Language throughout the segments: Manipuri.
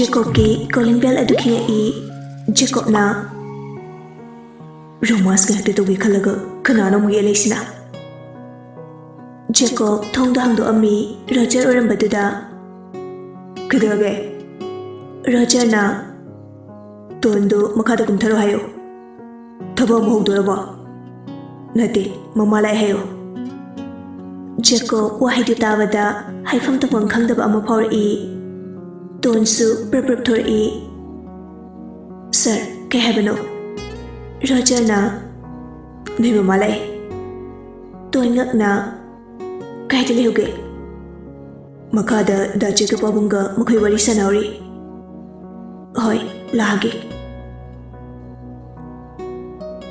Jacob ki calling bell adu khiya I Jacob na romance ka te to wi khalaga khana no mu ye leisina Jacob thong da hang do ami Roger oram baduda kidage Roger na tondo makada kum tharo hayo thabo mo do rabo nate mama lai hayo Jacob wa hidu tawada haifam ta pang khang da ba ama phawr I tonsu prap thor I sir ke habano Roger na nei mama lai ton ngak na kai de lehuge makada da Jacob abunga makhoi wari sanauri hoi lage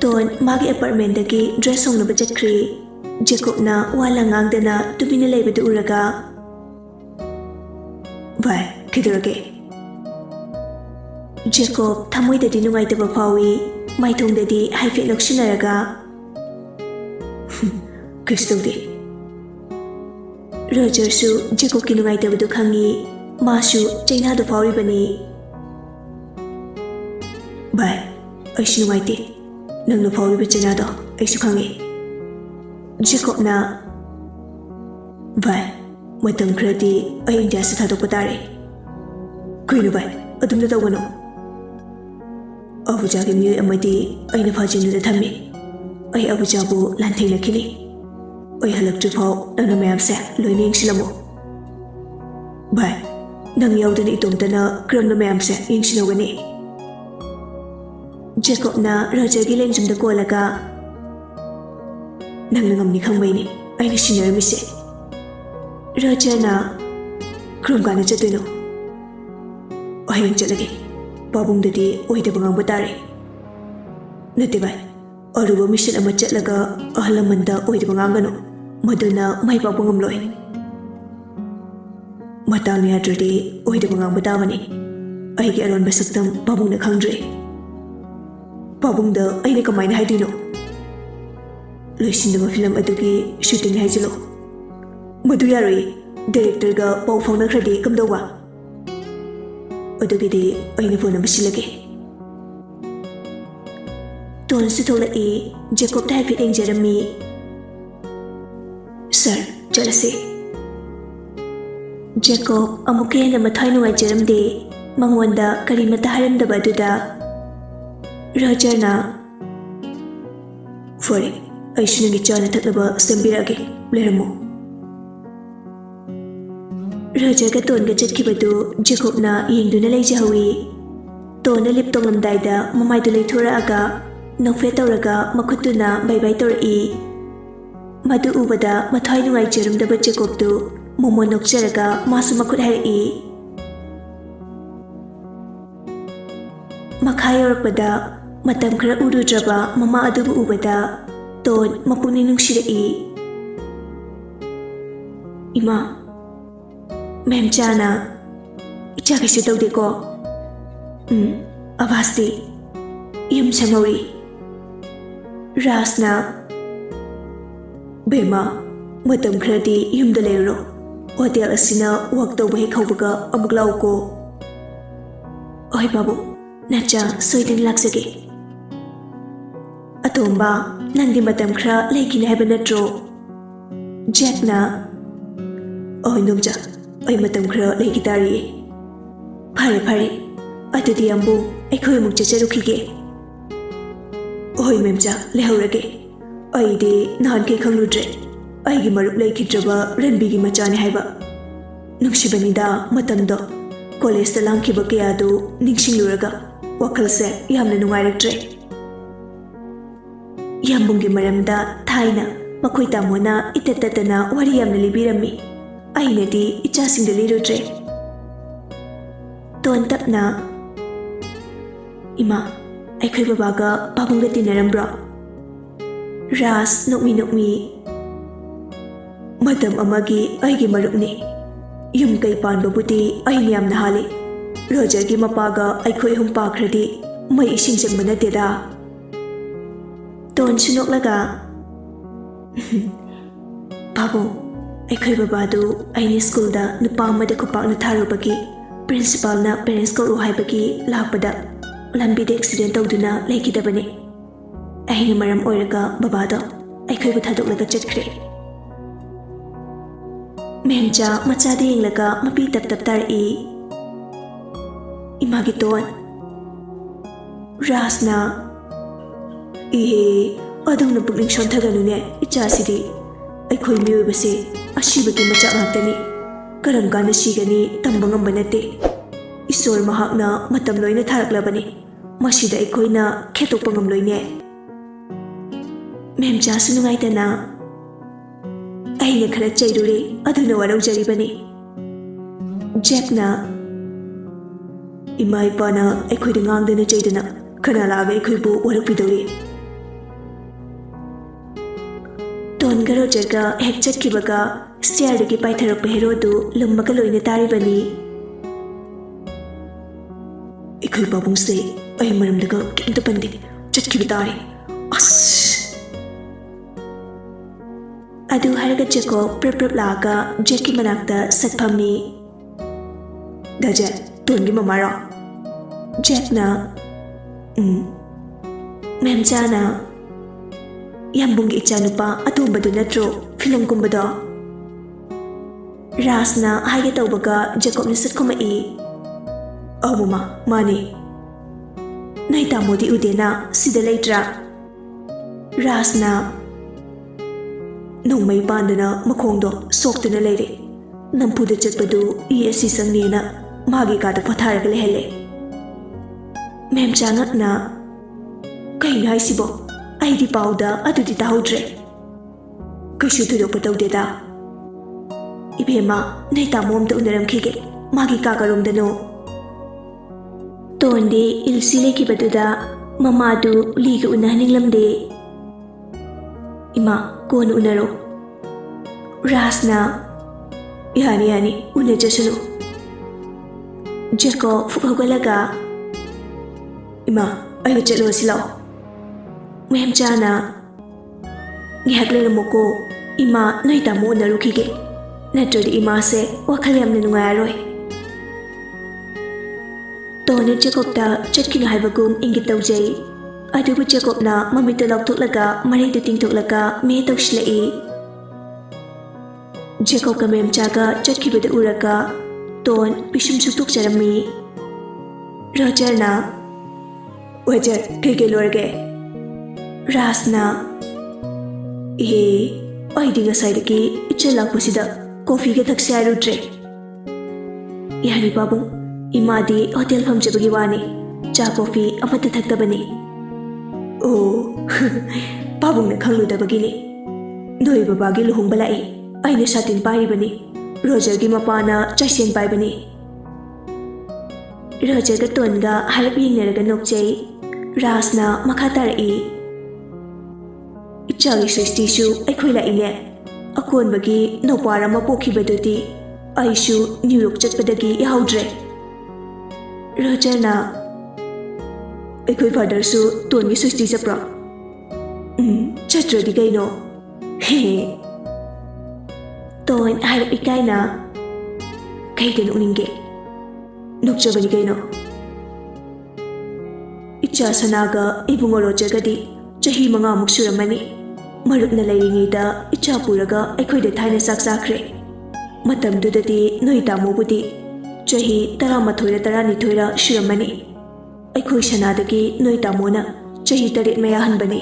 ton magi apartment dagi dress song na budget kri Jacob na wala ngang dana tubina lebedu uraga vai kidurage Jacob thamoi dadi nungai taba phawi mai thong dadi haife loksinaraga kristo de Roger su Jacob ki nungai taba du khangi masu chaina do phawi bani vai aisu nungai te nang no phawi ba chaina do aisu khangi Jacob na vai matam khradi ai India sa thadok patare kuinu vai adum da tawano Abuja ki miyoy amadi ay na phajinu da thammi ay Abuja bu lanthai lakhini ay halak tu phau nang na mayam sa loini ingsilamo vai nang yawdani itomtana kram na mayam sa ingsinawani Jacob na Roger ki lengjum da kolaga nang nangam ni khangbai ni ay na sinarami se Roger na krum kana chatuino ayang chalage babung dadi oi da bangang batare nate bai aruba mission ama chatlaga ahlamanda oi da bangang gano maduna mai babungam loi matang ni atradi oi da bangang batawani ai ge aron basaktam babung na khangdre babung da ai ne kamai na haidino loisin da film adugi shooting haijilo madu yaroi director ga pau phone khradi kamdawa adugidi aina phone number silage ton su thola I Jacob ta happy eng jeremy sir jalase Jacob amuke na mathai no ajaram de mangonda karimata haram da baduda Roger na for aishu ngi chana thakaba sambirage leramo Roger ka ton ga chat kibadu Jacob na yengduna leijawi ton na lip tong lamdai da mamai du leithora aga nokfe tawraga makhutuna bai bai tor I madu ubada mathai nungai jerum da Jacob du momo nokjaraga masu makhut hai I makhai yorpada matam khara urudraba mama adu ubada ton mapuni nungshira I ima Ma'am Jana, icha kaisi tawde ko. Avasti, yum changawi. Rasna, bema, matam khradi yum da lero. Hotel asina wak tawba he khawbaga amuk law ko. Oi babu, nacha soidin laksage. Atomba, nangdi matam khra leikine haiba natro. Jack na, oi nungja. Ay matam khra leiki tari phare atudi ambu ekhoi muk chacharukhige oi memcha lehaurage ai de nan ke khangludre ai gi marup leikidraba ranbi gi machani haiba nungshibani da matam do college ta lamki ba kya do ningsingluraga wakal se yamna nungairaktre yambung gi maramda thaina makhoi tamona itatatana wari yamna libirami aina di icha singda lirudre ton tapna ima aikhoi babaga babungga tinarambra ras nokmi madam amagi aigi marupni yum kai pan babuti aini amna hali Roger gi mapaga aikhoi hum pakhradi mai ising jangmana teda ton sunok laga babu Aikhoi babadu aini school da nupa amada kupak na tharubagi ꯄ꯭ꯔꯤꯟꯁꯤꯄꯥꯜꯅ ꯄꯦꯔꯦꯟꯁ ꯀꯧꯔꯨ ꯍꯥꯏꯕꯒꯤ ꯂꯥꯛꯄꯗ ꯂꯝꯕꯤꯗ ꯑꯦꯛꯁꯤꯗꯦꯟ ꯇꯧꯗꯨꯅ ꯂꯩꯈꯤꯗꯕꯅꯤ꯫ ꯑꯩꯅ ꯃꯔꯝ ꯑꯣꯏꯔꯒ ꯕꯕꯥꯗꯣ ꯑꯩꯈꯣꯏꯕꯨ ꯊꯥꯗꯣꯛꯂꯒ ꯆꯠꯈ꯭ꯔꯦ꯫ ꯃꯦꯝꯆꯥ ꯃꯆꯥꯗ ꯌꯦꯡꯂꯒ ꯃꯄꯤ ꯇꯞ ꯇꯞ ꯇꯥꯔꯛꯏ꯫ ꯏꯃꯥꯒꯤ ꯇꯣꯟ꯫ ꯔꯥꯖꯅ ꯏꯍꯦ ꯑꯗꯨꯝꯅ ꯄꯨꯛꯅꯤꯡ ꯁꯣꯟꯊꯒꯅꯨꯅꯦ ꯏꯆꯥꯁꯤꯗꯤ ꯑꯩꯈꯣꯏ ꯃꯤꯑꯣꯏꯕꯁꯦ ꯑꯁꯤꯕꯒꯤ ꯃꯆꯥꯛ ꯉꯥꯛꯇꯅꯤ ꯀꯔꯝ ꯀꯥꯟꯗ ꯁꯤꯒꯅꯤ ꯇꯝꯕ ꯉꯝꯕ ꯅꯠꯇꯦ ꯏꯁꯣꯔ ꯃꯍꯥꯛꯅ ꯃꯇꯝ ꯂꯣꯏꯅ ꯊꯥꯔꯛꯂꯕꯅꯤ ꯃꯁꯤꯗ ꯑꯩꯈꯣꯏꯅ ꯈꯦꯠꯇꯣꯛꯄ ꯉꯝꯂꯣꯏꯅꯦ ꯃꯦꯝꯆꯥꯁꯨ ꯅꯨꯡꯉꯥꯏꯇꯅ ꯑꯩꯅ ꯈꯔ ꯆꯩꯔꯨꯔꯦ ꯑꯗꯨꯅ ꯋꯥꯔꯧꯖꯔꯤꯕꯅꯤ ꯖꯦꯛꯅ ꯏꯃꯥ ꯏꯄꯥꯅ ꯑꯩꯈꯣꯏꯗ ꯉꯥꯡꯗꯅ ꯆꯩꯗꯅ ꯀꯅꯥ ꯂꯥꯛꯑꯒ ꯑꯩꯈꯣꯏꯕꯨ ꯋꯥꯔꯧꯕꯤꯗꯧꯔꯤ ꯇꯣꯟꯒ ꯔꯣꯖꯔꯒ ꯍꯦꯛ ꯆꯠꯈꯤꯕꯒ ꯁ꯭ꯇꯦꯌꯔꯗꯒꯤ ꯄꯥꯏꯊꯔꯛꯄ ꯍꯦꯔꯣꯗꯨ ꯂꯨꯝꯃꯒ ꯂꯣꯏꯅ ꯇꯥꯔꯤꯕꯅꯤ ꯑꯩꯈꯣꯏ ꯄꯥꯕꯨꯡꯁꯦ ꯑꯩ ꯃꯔꯝꯗꯒ ꯀꯩꯝꯇ ꯄꯟꯗꯦ ꯆꯠꯈꯤꯕ ꯇꯥꯔꯦ ꯑꯁ ꯑꯗꯨ ꯍꯥꯏꯔꯒ ꯖꯦꯀꯣ ꯄ꯭ꯔꯞ ꯄ꯭ꯔꯞ ꯂꯥꯛꯑꯒ ꯖꯦꯛꯀꯤ ꯃꯅꯥꯛꯇ ꯁꯠꯐꯝꯃꯤ ꯗꯥ ꯖꯦꯛ ꯇꯣꯟꯒꯤ ꯃꯃꯥꯔꯣ ꯖꯦꯛꯅ ꯃꯦꯝꯆꯥꯅ ꯌꯥꯝꯕꯨꯡꯒꯤ ꯏꯆꯥꯅꯨꯄꯥ ꯑꯇꯣꯝꯕꯗꯨ ꯅꯠꯇ꯭ꯔꯣ ꯐꯤꯂꯝꯒꯨꯝꯕꯗꯣ ꯔꯥꯖꯅ ꯍꯥꯏꯒꯦ ꯇꯧꯕꯒ ꯖꯦꯀꯣꯕꯅ ꯁꯠ ꯈꯨꯝꯃꯛꯏ ꯃꯃꯥ ꯃꯥꯅꯤ ꯅꯣꯏ ꯇꯥꯃꯣꯗꯤ ꯎꯗꯦꯅ ꯁꯤꯗ ꯂꯩꯇ꯭ꯔꯥ ꯔꯥꯖꯅ ꯅꯣꯡꯃꯩ ꯄꯥꯟꯗꯅ ꯃꯈꯣꯡꯗꯣ ꯁꯣꯛꯇꯨꯅ ꯂꯩꯔꯦ ꯅꯝꯐꯨꯗ ꯆꯠꯄꯗꯨ ꯏ ꯑꯁꯤ ꯆꯪꯅꯦꯅ ꯃꯥꯒꯤ ꯀꯥꯗ ꯄꯣꯊꯥꯔꯒ ꯂꯩꯍꯜꯂꯦ ꯃꯦꯝꯆꯥ ꯉꯛꯅ ꯀꯩꯅꯣ ꯍꯥꯏꯁꯤꯕꯣ ꯑꯩꯗꯤ ꯄꯥꯎꯗ ꯑꯗꯨꯗꯤ ꯇꯥꯍꯧꯗ꯭ꯔꯦ ꯀꯩꯁꯨ ꯊꯣꯏꯗꯣꯛꯄ ꯇꯧꯗꯦꯗ ꯏꯕꯦꯝꯃ ꯅꯣꯏ ꯇꯥꯃꯣ ꯑꯝꯇ ꯎꯅꯔꯝꯈꯤꯒꯦ ꯃꯥꯒꯤ ꯀꯥ ꯀꯔꯣꯝꯗꯅꯣ ꯇꯣꯟꯗꯤ ꯏꯜꯁꯤ ꯂꯩꯈꯤꯕꯗꯨꯗ ꯃꯃꯥꯗꯨ ꯂꯤꯒ ꯎꯅꯍꯟꯅꯤꯡꯂꯝꯗꯦ ꯏꯃꯥ ꯀꯣꯟꯅ ꯎꯅꯔꯣ ꯔꯥꯖꯅ ꯌꯥꯅꯤ ꯌꯥꯅꯤ ꯎꯅꯖꯁꯅꯨ ꯖꯦꯀꯣ ꯐꯨꯛ ꯍꯧꯒꯠꯂꯒ ꯏꯃꯥ ꯑꯩꯒ ꯆꯠꯂꯨꯔꯁꯤ ꯂꯥꯛꯑꯣ ꯃꯦꯝꯆꯥꯅ ꯉꯥꯏꯍꯥꯛ ꯂꯩꯔꯝꯃꯨꯀꯣ ꯏꯃꯥ ꯅꯣꯏ ꯇꯥꯃꯣ ꯎꯅꯔꯨꯈꯤꯒꯦ ꯅꯠꯇ꯭ꯔꯗꯤ ꯏꯃꯥꯁꯦ ꯋꯥꯈꯜ ꯌꯥꯝꯅ ꯅꯨꯡꯉꯥꯏꯔꯔꯣꯏ ꯇꯣꯟꯅ ꯖꯦꯀꯣꯕꯇ ꯆꯠꯈꯤꯅꯨ ꯍꯥꯏꯕꯒꯨꯝ ꯏꯪꯒꯤꯠ ꯇꯧꯖꯩ ꯑꯗꯨꯕꯨ ꯖꯦꯀꯣꯕꯅ ꯃꯃꯤꯠꯇ ꯂꯥꯎꯊꯣꯛꯂꯒ ꯃꯔꯩꯗꯨ ꯇꯤꯡꯊꯣꯛꯂꯒ ꯃꯦ ꯇꯧꯁꯤꯜꯂꯛꯏ ꯖꯦꯀꯣꯕꯀ ꯃꯦꯝꯆꯥꯒ ꯆꯠꯈꯤꯕꯗ ꯎꯔꯒ ꯇꯣꯟ ꯄꯤꯁꯨꯝ ꯁꯨꯛꯇꯣꯛꯆꯔꯝꯃꯤ ꯔꯣꯖꯔꯅ ꯋꯦꯖꯔ ꯀꯩꯀꯩ ꯂꯣꯏꯔꯒꯦ ꯔꯥꯖꯅ ꯏꯍꯦ ꯑꯩꯗꯤ ꯉꯁꯥꯏꯗꯒꯤ ꯏꯆꯜ ꯂꯥꯛꯄꯁꯤꯗ ꯀꯣꯐꯤꯒ ꯊꯛꯁꯦ ꯍꯥꯏꯔꯨꯗ꯭ꯔꯦ ꯌꯥꯅꯤ ꯄꯥꯕꯨꯡ ꯏꯃꯥꯗꯤ ꯍꯣꯇꯦꯜ ꯐꯝꯖꯕꯒꯤ ꯋꯥꯅꯤ ꯆꯥ ꯀꯣꯐꯤ ꯑꯃꯠꯇ ꯊꯛꯇꯕꯅꯤ ꯑꯣ ꯄꯥꯕꯨꯡꯅ ꯈꯪꯂꯨꯗꯕꯒꯤꯅꯤ ꯅꯣꯏ ꯕꯕꯥꯒꯤ ꯂꯨꯍꯣꯡꯕ ꯂꯥꯛꯏ ꯑꯩꯅ ꯁꯥꯇꯤꯟ ꯄꯥꯏꯔꯤꯕꯅꯤ ꯔꯣꯖꯔꯒꯤ ꯃꯄꯥꯅ ꯆꯥꯏꯁꯦꯟ ꯄꯥꯏꯕꯅꯤ ꯔꯣꯖꯔꯒ ꯇꯣꯟꯒ ꯍꯥꯏꯔꯞ ꯌꯦꯡꯅꯔꯒ ꯅꯣꯛꯆꯩ ꯔꯥꯖꯅ ꯃꯈꯥ ꯇꯥꯔꯛꯏ ꯏꯆꯥꯒꯤ ꯁ꯭ꯋꯤꯁꯇꯤꯁꯨ ꯑꯩꯈꯣꯏ ꯂꯥꯛꯏꯅꯦ ꯑꯀꯣꯟꯕꯒꯤ ꯅꯧꯄꯥꯔ ꯑꯃ ꯄꯣꯛꯈꯤꯕꯗꯨꯗꯤ ꯑꯩꯁꯨ ꯅ꯭ꯌꯨ ꯌꯣꯔꯛ ꯆꯠꯄꯗꯒꯤ ꯌꯥꯍꯧꯗ꯭ꯔꯦ ꯔꯣꯖꯔꯅ ꯑꯩꯈꯣꯏ ꯐꯥꯗꯔꯁꯨ ꯇꯣꯟꯒꯤ ꯁ꯭ꯋꯤꯁꯇꯤ ꯆꯠꯄ꯭ꯔꯣ ꯆꯠꯇ꯭ꯔꯗꯤ ꯀꯩꯅꯣ ꯍꯦ ꯇꯣꯟ ꯍꯥꯏꯔꯞ ꯏꯀꯥꯏꯅ ꯀꯩꯗ ꯅꯣꯛꯅꯤꯡꯒꯦ ꯅꯣꯛꯆꯕꯅꯤ ꯀꯩꯅꯣ ꯏꯆꯥ ꯁꯅꯥꯒ ꯏꯕꯨꯡꯉꯣ ꯔꯣꯖꯔꯒꯗꯤ ꯆꯍꯤ 5 ꯁꯨꯔꯝꯃꯅꯤ ꯃꯔꯨꯞꯅ ꯂꯩꯔꯤꯉꯩꯗ ꯏꯆꯥ ꯄꯨꯔꯒ ꯑꯩꯈꯣꯏꯗ ꯊꯥꯏꯅ ꯆꯥꯛ ꯆꯥꯈ꯭ꯔꯦ ꯃꯇꯝꯗꯨꯗꯗꯤ ꯅꯣꯏ ꯇꯥꯃꯣꯕꯨꯗꯤ ꯆꯍꯤ 11 12 ꯁꯨꯔꯝꯃꯅꯤ ꯑꯩꯈꯣꯏ ꯁꯅꯥꯗꯒꯤ ꯅꯣꯏ ꯇꯥꯃꯣꯅ ꯆꯍꯤ 8 ꯃꯌꯥ ꯍꯟꯕꯅꯤ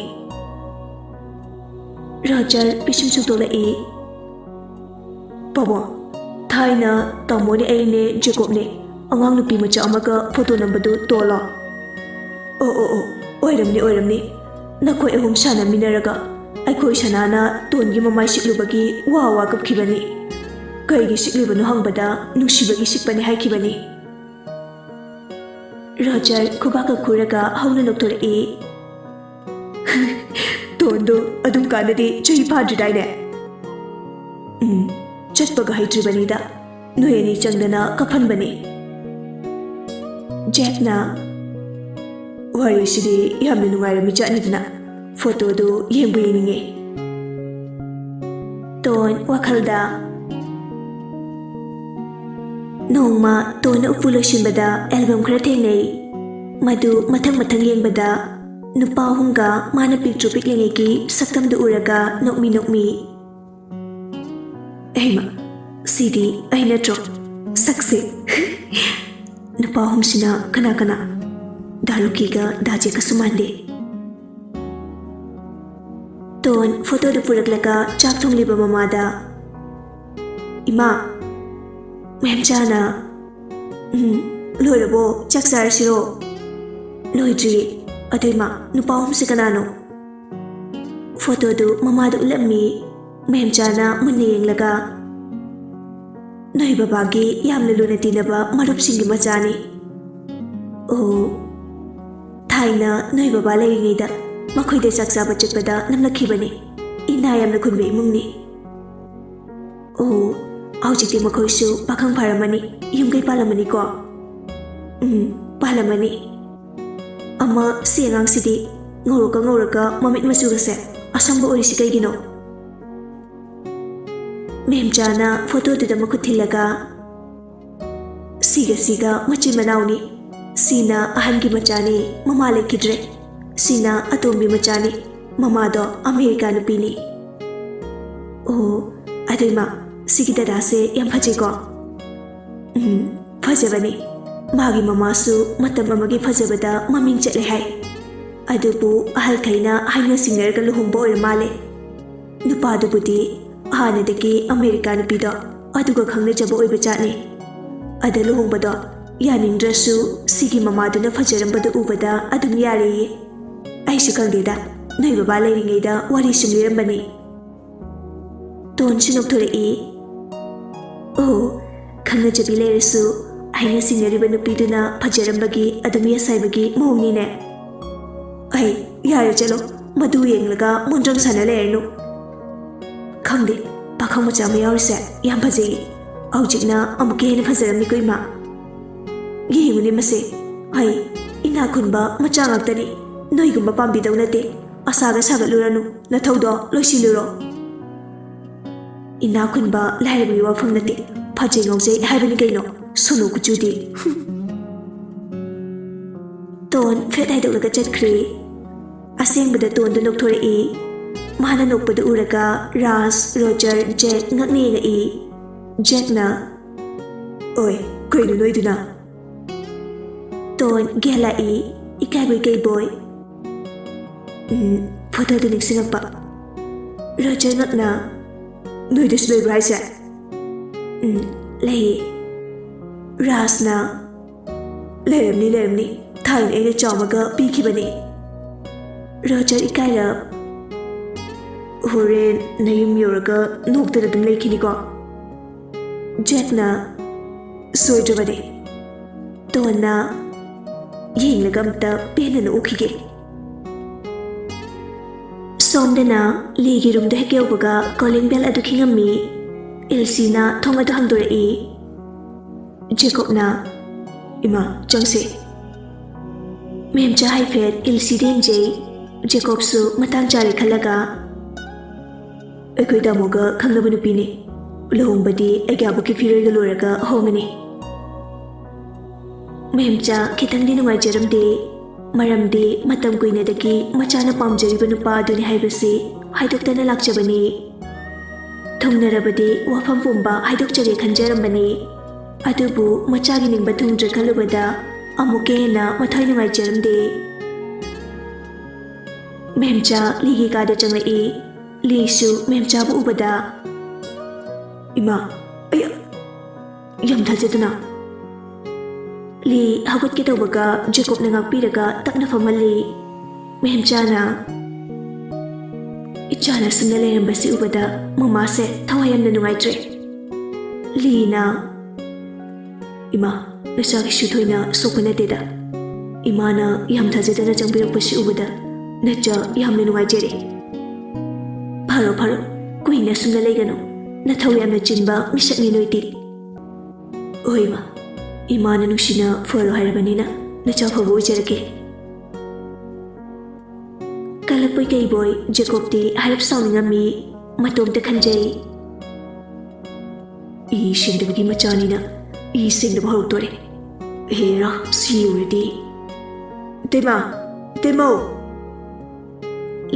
ꯔꯣꯖꯔ ꯄꯤꯁꯨꯝ ꯁꯨꯛꯇꯣꯛꯂꯛꯏ ꯄꯥꯕꯨꯡ ꯊꯥꯏꯅ ꯇꯥꯃꯣꯅꯦ ꯑꯩꯅꯦ ꯖꯦꯀꯣꯕꯅꯦ ꯑꯉꯥꯡ ꯅꯨꯄꯤ ꯃꯆꯥ ꯑꯃꯒ ꯐꯣꯇꯣ ꯅꯝꯕꯗꯨ ꯇꯣꯜꯂꯣ ꯑꯣ ꯑꯣꯏꯔꯝꯅꯤ ꯅꯈꯣꯏ ꯑꯍꯨꯝ ꯁꯥꯟꯅꯃꯤꯟꯅꯔꯒ ꯑꯩꯈꯣꯏ ꯁꯅꯥꯅ ꯇꯣꯟꯒꯤ ꯃꯃꯥꯏ ꯁꯤꯛꯂꯨꯕꯒꯤ ꯋꯥ ꯀꯞꯈꯤꯕꯅꯤ ꯀꯩꯒꯤ ꯁꯤꯛꯂꯤꯕꯅꯣ ꯍꯪꯕꯗ ꯅꯨꯡꯁꯤꯕꯒꯤ ꯁꯤꯛꯄꯅꯤ ꯍꯥꯏꯈꯤꯕꯅꯤ ꯔꯣꯖꯔ ꯈꯨꯕꯥꯛꯀ ꯈꯨꯔꯒ ꯍꯧꯅ ꯅꯣꯛꯊꯣꯔꯛꯏ ꯇꯣꯟꯗꯣ ꯑꯗꯨꯝ ꯀꯥꯟꯗꯗꯤ ꯆꯍꯤ ꯐꯥꯗ꯭ꯔꯤꯗꯥꯏꯅꯦ ꯆꯠꯄꯒ ꯍꯩꯇ꯭ꯔꯤꯕꯅꯤꯗ ꯅꯣꯏ ꯑꯅꯤ ꯆꯪꯗꯅ ꯀꯞꯍꯟꯕꯅꯤ ꯖꯦꯛꯅ ꯋꯥꯔꯤꯁꯤꯗꯤ ꯌꯥꯝꯅ ꯅꯨꯡꯉꯥꯏꯔꯝꯃꯤ ꯆꯠꯅꯤꯗꯅ ꯐꯣꯇꯣꯗꯨ ꯌꯦꯡꯕꯨ ꯌꯦꯡꯅꯤꯡꯉꯦ ꯇꯣꯟ ꯋꯥꯈꯜꯗ Nongma tona upu loisinbada album khara thengnei. Madu mathang yengbada nupa ahumga mana picture piklingegi saktamdu uraga nokmi. Ehma sidi aina tro sakse nupa ahumsina kana dalukiga daje kasumande. Ton photo du puraklaga chak thongliba mamada. Ima Ma'am Jana loirabo chak sarasiro. Loidri adoima nupa ahumse kanano. Photo du mamadu ulammi. Ma'am Jana munne yenglaga noi babagi yamna luna tinaba marupsingi machani. Oh thaina noi baba lairingida makhoi chak chaba chakpada namlakhibani. Ina yamna khunbe imungni. Oh aujikti makhoisu pakhang pharamani yumgai palamani ko. Palamani. Ama si angangsidi ngoroka mamit masugase asangba orisi kaigino. Ma'am Jana photo du dama kuthilaga siga machi manauni. Sina ahangi machani mama lekidre. Sina atombi machani mama do America nupini. Oh adoima sigi dadase yam phaje ko. Phajabani magi mama su matam amagi phajabada maming chatle hai. Adubu ahal khaina haina singerga luhumbo ore male. Nupa dubudi hanadagi America nupido aduga khangna jabo oiba chatni. Ada luhumbado yaningdrasu sigi mama duna phajarambada ubada adum yari. Aishu kangdeda noi baba lairingeida wari sumlirambani. Ton sinokthorei. Oh khangna jabi leresu aina sinariba nupiduna phajarambagi adum yasaibagi mawngni ne. Ai yare chalo madu yenglaga mondrang sana lernu. Khangde pakhang macha ma yawrse yam phajei. Aujikna amuke hena phajaramni koima. Yenguni mase ai ina khunba macha ngaktani. Noigumba pambi daunate asaga sagaluranu nathaudo loisiluro. Ina khunba lairabi wafam nate phajei ngauje haibani kaino sonu kuchudi. Ton fet haidolaga chatkhre. Asengbada ton du nokthorei. Mana nokpadu uraga Ras, Roger, Jack ngakne ngai. Jack na oi kaino noiduna. Ton gelai ikai boy. Photo du niksingakpa. Roger ngakna noidus loiba haise. Lei. Ras na leremni thain aina chawmaga pikibani. Roger ikaira horen nayum yoraga noktada dum leikini ko. Jack na soidrabani. Tonna yenglaga amta penana ukhige. Somdana ligi room da hekeubaga calling bell adu khingami. Elsina thong adu hangdorei. Jacob na ima changse. Ma'am cha haifet Elsie denjei. Jacob su matang chari khalaga. Ekoi damoga khangnaba nupini. Luhongbadi egyabuki firoiga loraga hongani. Ma'am cha khitangdi nungaijaramde. Maramdi matam kuinadagi machana pamjariba nupa aduni haibasi haidoktana lakjabani. Thongnarabadi wafam pumba haidokjare khanjarambani. Adubu machagi ningba thungdra khalubada amuke hena mathai nungaijaramde. Ma'am cha ligi kada changlai. Lisu ma'am cha bu ubada. Ima ay yam thajaduna. Li hagot ke tawbaga Jacob na ngakpiraga takna famali. Ma'am cha na ichana sumna lerambasi ubada mama se thawayam na nungaitre. Li na ima nasagi shuthoina sokuna teda. Ima na yam thajadana changbirakpasi ubada nacha yam na nungaijere. Pharo kuina sumna leigano nathawayam na chinba misakni noiti. Oima Imana nushina foro harabanina nacha phabu ujarake. Kalapoi kai boy Jacob ti harap sauningami matom ta khanjai. I shindabagi machanina ꯏꯁꯤꯡꯗ ꯍꯧꯔꯛꯇꯣꯔꯦ ꯍꯦꯔꯥ ꯁꯤꯔꯗꯤ ꯏꯇꯩꯃ ꯏꯇꯩꯃꯧ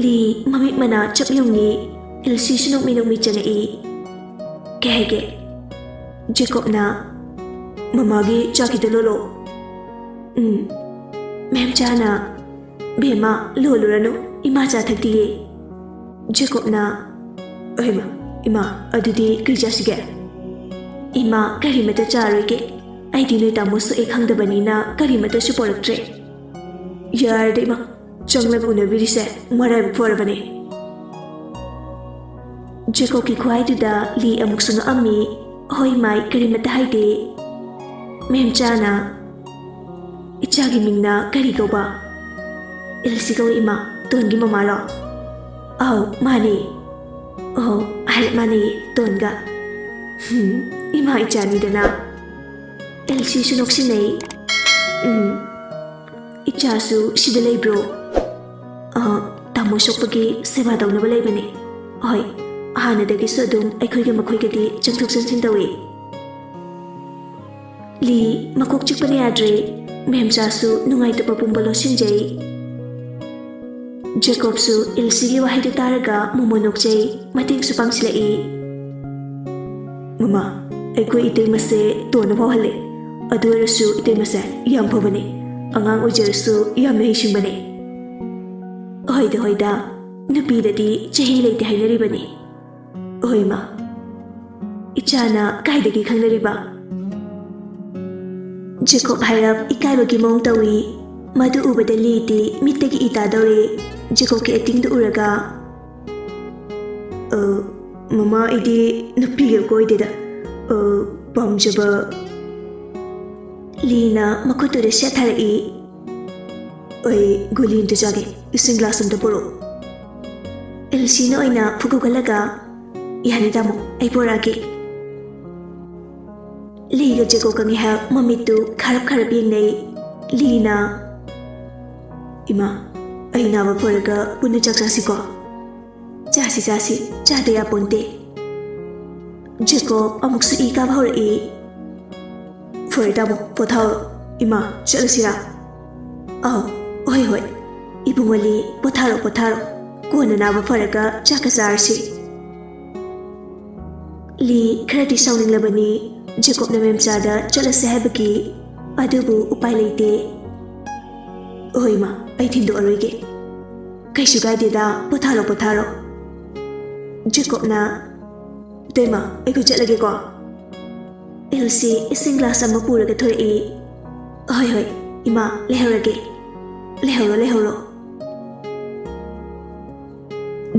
ꯂꯤ ꯃꯃꯤꯠ ꯃꯅꯥ ꯆꯞ ꯌꯨꯡꯉꯤ ꯏꯜꯁꯤꯁꯨ ꯅꯣꯛꯃꯤ ꯅꯣꯛꯃꯤ ꯆꯪꯉꯛꯏ ꯀꯩ ꯍꯥꯏꯒꯦ ꯖꯦꯀꯣꯕꯅ ꯃꯃꯥꯒꯤ ꯆꯥꯛꯈꯤꯇ ꯂꯣꯜꯂꯣ ꯃꯦꯝꯆꯥꯅ ꯕꯦꯝꯃ ꯂꯣꯜꯂꯨꯔꯅꯨ ꯏꯃꯥ ꯆꯥ ꯊꯛꯇꯤꯌꯦ ꯖꯦꯀꯣꯕꯅ ꯑꯍꯩꯃ ꯏꯃꯥ ꯑꯗꯨꯗꯤ ꯀꯔꯤ ꯆꯥꯁꯤꯒꯦ 이마 그림에도 자르게 아이디노 다모스 에캉다바니나 그림에도 수보럭트레 야르데마 정말 우너비리세 말아보 포르바니 제코키 과이두다 리 아묵숭 아미 호이마이 그림에도 하이데 맴자나 이차기 밍나 그리고바 일시고 이마 돈기 마마로 아우 마니 할 마니 돈가 이마 이자니데나 엘시수 녹시네이 이자수 시들레이브로 타모 속박이 세바다우나바 레이바니 어이 하나데기서 dum아이코이게 마코이게디 정톡선신다위 리 마콕 찍바니 아드레 맴자수 누가이트바 뿜발로 신제이 제콥수 일시기 와히데 따라가 모모녹제이 마팅수 방실레이 Mama, ꯑꯩꯈꯣꯏ ꯏꯇꯩꯃꯁꯦ ꯇꯣꯟꯅ ꯐꯥꯎꯍꯜꯂꯦ ꯑꯗꯨ ꯑꯣꯏꯔꯁꯨ ꯏꯇꯩꯃꯁꯦ ꯌꯥꯝ ꯐꯕꯅꯤ ꯑꯉꯥꯡ ꯑꯣꯏꯖꯔꯁꯨ ꯌꯥꯝꯅ ꯍꯩꯁꯤꯡꯕꯅꯤ ꯍꯣꯏꯗ ꯅꯨꯄꯤꯗꯗꯤ ꯆꯍꯤ ꯂꯩꯇꯦ ꯍꯥꯏꯅꯔꯤꯕꯅꯤ ꯍꯣꯏ ꯃꯥ ꯏꯆꯥꯅ ꯀꯥꯏꯗꯒꯤ ꯈꯪꯅꯔꯤꯕ ꯖꯦꯀꯣꯕ ꯍꯥꯏꯔꯞ ꯏꯀꯥꯏꯕꯒꯤ ꯃꯑꯣꯡ ꯇꯧꯏ ꯃꯗꯨ ꯎꯕꯗ ꯂꯤꯗꯤ ꯃꯤꯠꯇꯒꯤ ꯏ ꯇꯥꯗꯧꯔꯦ ꯖꯦꯀꯣꯕꯀꯤ ꯑꯦꯛꯇꯤꯡꯗꯨ ꯎꯔꯒ Mama idi nupiga koideda pamjaba Lina makutu de shatharai oi guli intu jage ising glass amta poro Elsina oina phugugalaga yani damo ai porage Liga jego kangi ha mamitu kharap yengnei Lina Ima aina ba poraga punu jaksasi ko Jasi jade ya ponte Jacob amuksu ika bhauri Foridamo pothao ima chalusira hoi ibungoli potharo kona na ba faraga chakazarsi Li kharati sauning labani Jacob na memchada chalase habaki adubu upai leite Oi ma ai thindo aroige Kaisu gaideda potharo Jacobna Dema aiko chatlage ko Elsie ising glass ama puraga thoi hoi ima lehoro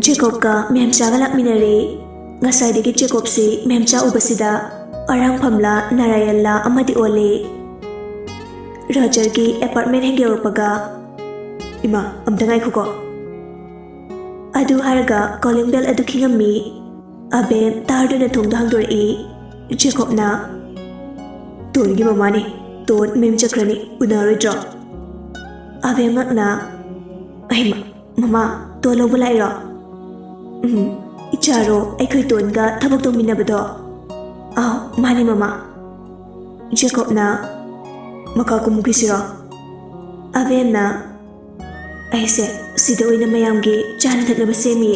Jacob ka memcha ga lakminare ngasai degi Jacob si memcha ubasida arang phamla narayalla amadi ole Roger ki apartment henge opaga ima amdangai khuko Adu haraga calling bell adu khingammi aben tarduna thongda hangdori Jacobna Tongi mamani ton mem chakrani unaroidro aben ngakna aima mama to lobulai ro icharo aikoi tonga thabak tongminabado mani mama Jacobna makakumukisiro abenna Aise sida oina mayamgi chana thaknaba semi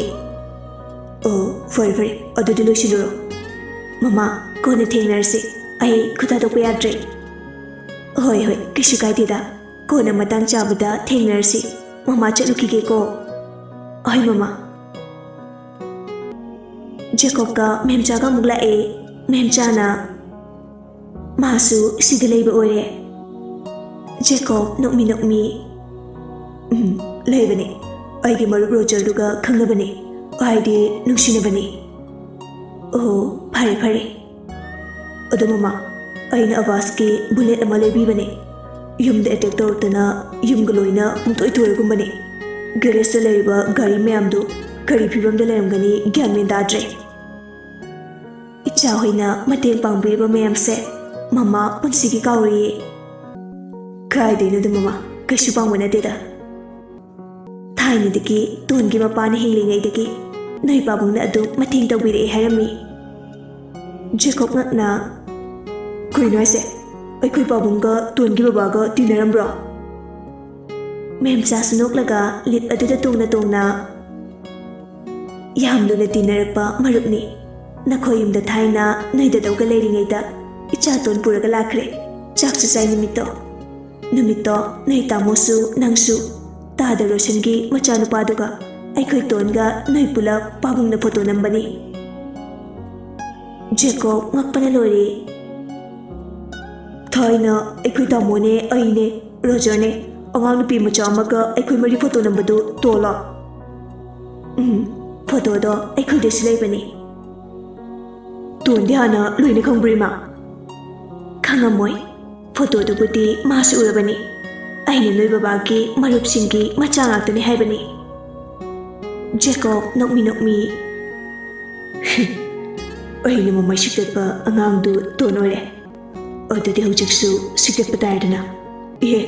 fare adudi loisiluro Mama kona thengnarse ai khuta tokpa yadre hoi kishu kaideda kona matang chabada thengnarse Mama chatlukige ko ai mama Jacob ka memcha ga mugla memcha na masu sida leiba ore Jacob nokmi Leibani, aigi marup Roger duga khangnabani, aidi nungsinabani. Phare. Adu mama, aina avaski bullet ama leibibani. Yumda attack tawtana yumga loina pungtoi toigumbani. Garage ta leiba gari mayamdu kari phibamda leramgani gyan men dadre. Icha hoina mateng pangbiba mayamse mama punsigi kauri. Kaidena du mama, kaisu pangwana deda. Thainidagi tongi mapana hinglingaidagi noi babungna adu mating tawbire harami Jacob ngakna ꯀꯩꯅꯣ ꯍꯥꯏꯁꯦ ꯑꯩꯈꯣꯏ ꯄꯥꯕꯨꯡꯒ ꯇꯣꯟꯒꯤ ꯕꯕꯥꯒ ꯇꯤꯟꯅꯔꯝꯕ꯭ꯔꯣ ꯃꯦꯝꯆꯥꯁꯨ ꯅꯣꯛꯂꯒ ꯂꯤꯞ ꯑꯗꯨꯗ ꯇꯣꯡꯅ ꯌꯥꯝ ꯂꯨꯅ ꯇꯤꯟꯅꯔꯛꯄ ꯃꯔꯨꯞꯅꯤ ꯅꯈꯣꯏ ꯌꯨꯝꯗ ꯊꯥꯏꯅ ꯅꯣꯏꯗꯗꯧꯒ ꯂꯩꯔꯤꯉꯩꯗ ꯏꯆꯥꯇꯣꯟ ꯄꯨꯔꯒ ꯂꯥꯛꯈ꯭ꯔꯦ ꯆꯥꯛꯁꯨ ꯆꯥꯏ ꯅꯨꯃꯤꯠꯇꯣ ꯅꯣꯏ ꯇꯥꯃꯣꯁꯨ ꯅꯪꯁꯨ ꯇꯥꯗ ꯔꯣꯁꯟꯒꯤ ꯃꯆꯥꯅꯨꯄꯥꯗꯨꯒ ꯑꯩꯈꯣꯏ ꯇꯣꯟꯒ ꯅꯣꯏ ꯄꯨꯂꯞ ꯄꯥꯕꯨꯡꯅ ꯐꯣꯇꯣ ꯅꯝꯕꯅꯤ ꯖꯦꯀꯣꯕ ꯉꯛꯄꯅ ꯂꯣꯏꯔꯦ ꯊꯥꯏꯅ ꯑꯩꯈꯣꯏ ꯇꯥꯃꯣꯅꯦ ꯑꯩꯅꯦ ꯔꯣꯖꯔꯅꯦ ꯑꯉꯥꯡ ꯅꯨꯄꯤ ꯃꯆꯥ ꯑꯃꯒ ꯑꯩꯈꯣꯏ ꯃꯔꯤ ꯐꯣꯇꯣ ꯅꯝꯕꯗꯨ ꯇꯣꯜꯂꯣ ꯐꯣꯇꯣꯗꯣ ꯑꯩꯈꯣꯏꯗꯁꯨ ꯂꯩꯕꯅꯤ ꯇꯣꯟꯗꯤ ꯍꯥꯟꯅ ꯂꯣꯏꯅ ꯈꯪꯕ꯭ꯔꯤꯃꯥ ꯈꯪꯉꯝꯃꯣꯏ ꯐꯣꯇꯣꯗꯨꯕꯨꯗꯤ ꯃꯥꯁꯨ ꯎꯔꯕꯅꯤ ꯑꯩꯅ ꯅꯣꯏ ꯕꯕꯥꯒꯤ ꯃꯔꯨꯞꯁꯤꯡꯒꯤ ꯃꯆꯥ ꯉꯥꯛꯇꯅꯤ ꯍꯥꯏꯕꯅꯤ ꯖꯦꯀꯣꯕ ꯅꯣꯛꯃꯤ ꯑꯩꯅ ꯃꯃꯩ ꯁꯤꯛꯇꯠꯄ ꯑꯉꯥꯡꯗꯨ ꯇꯣꯟ ꯑꯣꯏꯔꯦ ꯑꯗꯨꯗꯤ ꯍꯧꯖꯤꯛꯁꯨ ꯁꯤꯛꯇꯠꯄ ꯇꯥꯔꯦꯗꯅ ꯏꯍꯦ